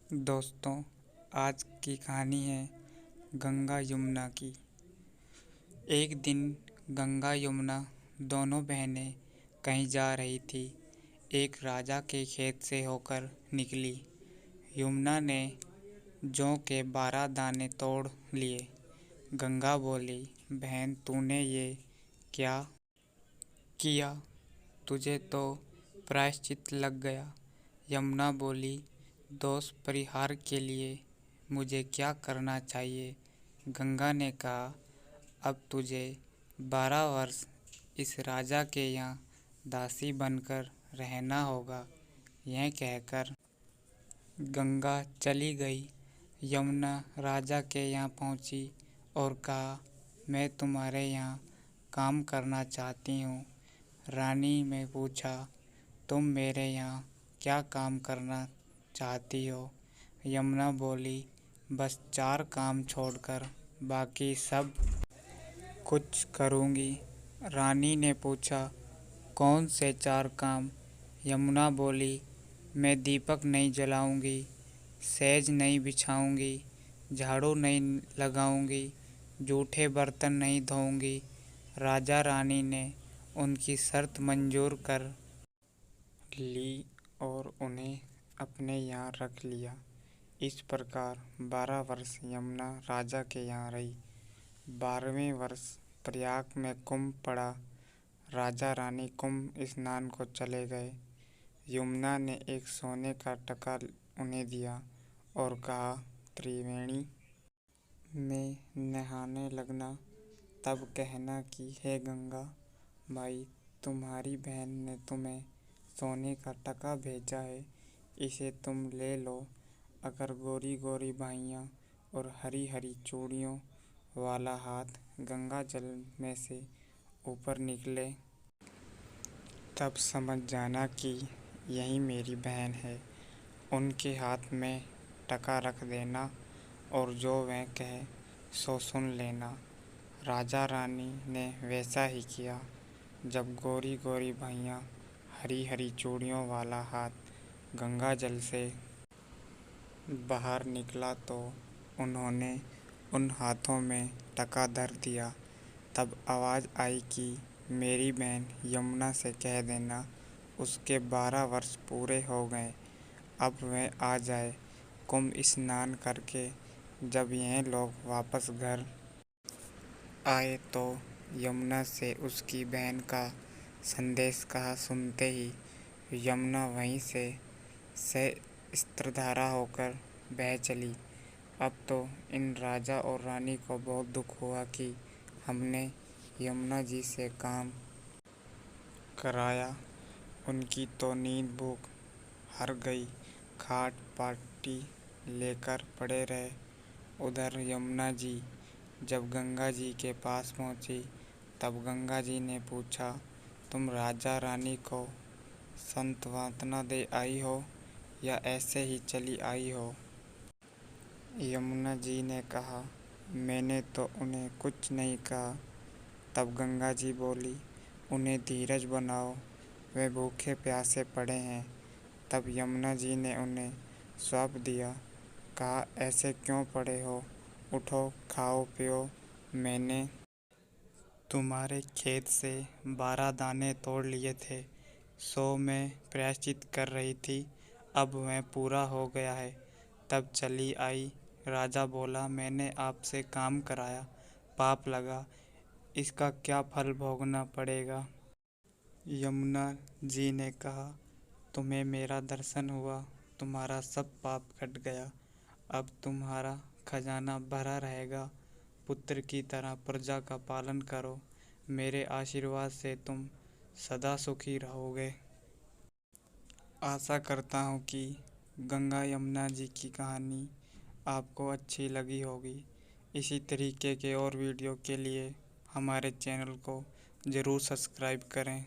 दोस्तों, आज की कहानी है गंगा यमुना की। एक दिन गंगा यमुना दोनों बहनें कहीं जा रही थी। एक राजा के खेत से होकर निकली। यमुना ने जौ के 12 दाने तोड़ लिए। गंगा बोली, बहन तूने ये क्या किया? तुझे तो प्रायश्चित लग गया। यमुना बोली, दोष परिहार के लिए मुझे क्या करना चाहिए? गंगा ने कहा, अब तुझे 12 वर्ष इस राजा के यहाँ दासी बनकर रहना होगा। यह कहकर गंगा चली गई। यमुना राजा के यहाँ पहुँची और कहा, मैं तुम्हारे यहाँ काम करना चाहती हूँ। रानी ने पूछा, तुम मेरे यहाँ क्या काम करना चाहती हो? यमुना बोली, बस 4 काम छोड़कर बाकी सब कुछ करूँगी। रानी ने पूछा, कौन से 4 काम? यमुना बोली, मैं दीपक नहीं जलाऊँगी, सेज नहीं बिछाऊँगी, झाड़ू नहीं लगाऊँगी, जूठे बर्तन नहीं धोऊँगी। राजा रानी ने उनकी शर्त मंजूर कर ली और उन्हें अपने यहाँ रख लिया। इस प्रकार 12 वर्ष यमुना राजा के यहाँ रही। 12वें वर्ष प्रयाग में कुंभ पड़ा। राजा रानी कुंभ स्नान को चले गए। यमुना ने एक सोने का टका उन्हें दिया और कहा, त्रिवेणी में नहाने लगना। तब कहना कि हे गंगा माई, तुम्हारी बहन ने तुम्हें सोने का टका भेजा है, इसे तुम ले लो। अगर गोरी गोरी बाहियाँ और हरी हरी चूड़ियों वाला हाथ गंगा जल में से ऊपर निकले, तब समझ जाना कि यही मेरी बहन है। उनके हाथ में टका रख देना और जो वह कहे सो सुन लेना। राजा रानी ने वैसा ही किया। जब गोरी गोरी बाहियाँ, हरी हरी चूड़ियों वाला हाथ गंगा जल से बाहर निकला तो उन्होंने उन हाथों में टका धर दिया। तब आवाज़ आई कि मेरी बहन यमुना से कह देना उसके 12 वर्ष पूरे हो गए, अब वह आ जाए। कुंभ स्नान करके जब यह लोग वापस घर आए तो यमुना से उसकी बहन का संदेश कहा सुनते ही यमुना वहीं से सहस्त्रधारा होकर बह चली। अब तो इन राजा और रानी को बहुत दुख हुआ कि हमने यमुना जी से काम कराया। उनकी तो नींद भूख हर गई, खाट पाटी लेकर पड़े रहे। उधर यमुना जी जब गंगा जी के पास पहुँची तब गंगा जी ने पूछा, तुम राजा रानी को सांत्वना दे आई हो या ऐसे ही चली आई हो? यमुना जी ने कहा, मैंने तो उन्हें कुछ नहीं कहा। तब गंगा जी बोली, उन्हें धीरज बनाओ, वे भूखे प्यासे पड़े हैं। तब यमुना जी ने उन्हें श्राप दिया, कहा, ऐसे क्यों पड़े हो? उठो, खाओ पियो। मैंने तुम्हारे खेत से 12 दाने तोड़ लिए थे, सो मैं प्रायश्चित कर रही थी, अब वह पूरा हो गया है। तब चली आई। राजा बोला, मैंने आपसे काम कराया, पाप लगा, इसका क्या फल भोगना पड़ेगा? यमुना जी ने कहा, तुम्हें मेरा दर्शन हुआ, तुम्हारा सब पाप कट गया, अब तुम्हारा खजाना भरा रहेगा। पुत्र की तरह प्रजा का पालन करो, मेरे आशीर्वाद से तुम सदा सुखी रहोगे। आशा करता हूँ कि गंगा यमुना जी की कहानी आपको अच्छी लगी होगी। इसी तरीके के और वीडियो के लिए हमारे चैनल को ज़रूर सब्सक्राइब करें।